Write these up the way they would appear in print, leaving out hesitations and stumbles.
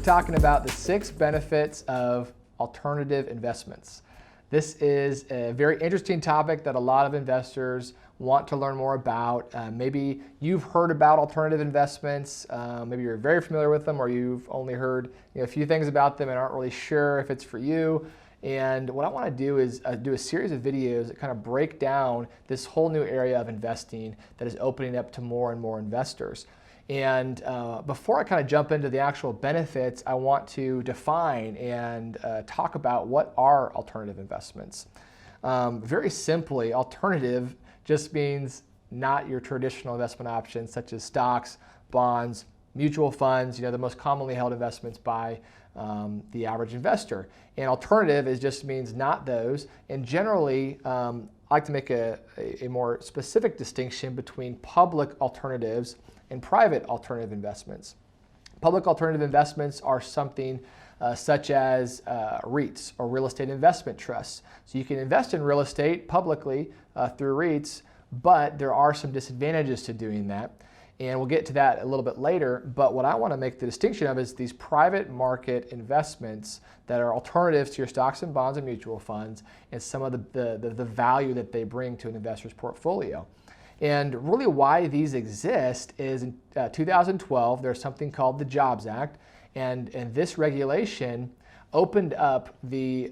talking about the 6 benefits of alternative investments. This is a very interesting topic that a lot of investors want to learn more about. Maybe you've heard about alternative investments, maybe you're very familiar with them, or you've only heard a few things about them and aren't really sure if it's for you. And what I want to do is do a series of videos that kind of break down this whole new area of investing that is opening up to more and more investors. And before I kind of jump into the actual benefits, I want to define and talk about what are alternative investments. Very simply, alternative just means not your traditional investment options such as stocks, bonds, mutual funds, the most commonly held investments by the average investor. And alternative just means not those. And generally, I like to make a more specific distinction between public alternatives and private alternative investments. Public alternative investments are something such as REITs, or real estate investment trusts. So you can invest in real estate publicly through REITs, but there are some disadvantages to doing that. And we'll get to that a little bit later. But what I want to make the distinction of is these private market investments that are alternatives to your stocks and bonds and mutual funds, and some of the value that they bring to an investor's portfolio. And really why these exist is in 2012, there's something called the Jobs Act, and this regulation opened up the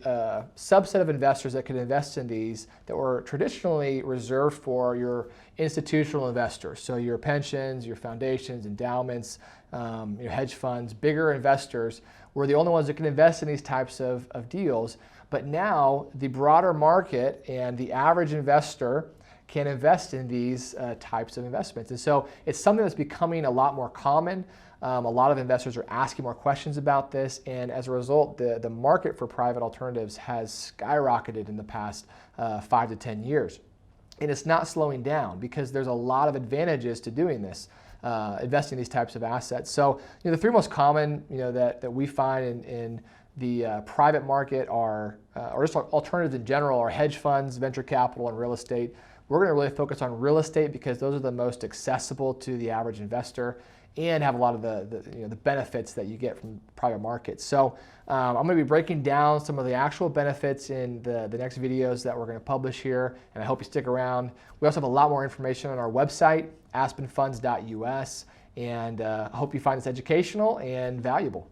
subset of investors that could invest in these that were traditionally reserved for your institutional investors. So your pensions, your foundations, endowments, your hedge funds, bigger investors were the only ones that could invest in these types of deals. But now the broader market and the average investor can invest in these types of investments. And so it's something that's becoming a lot more common. A lot of investors are asking more questions about this, and as a result, the market for private alternatives has skyrocketed in the past 5 to 10 years. And it's not slowing down because there's a lot of advantages to doing this, investing in these types of assets. So the 3 most common that we find in the private market are, or just alternatives in general, are hedge funds, venture capital, and real estate. We're going to really focus on real estate because those are the most accessible to the average investor and have a lot of the benefits that you get from private markets. So I'm going to be breaking down some of the actual benefits in the next videos that we're going to publish here, and I hope you stick around. We also have a lot more information on our website, aspenfunds.us, and I hope you find this educational and valuable.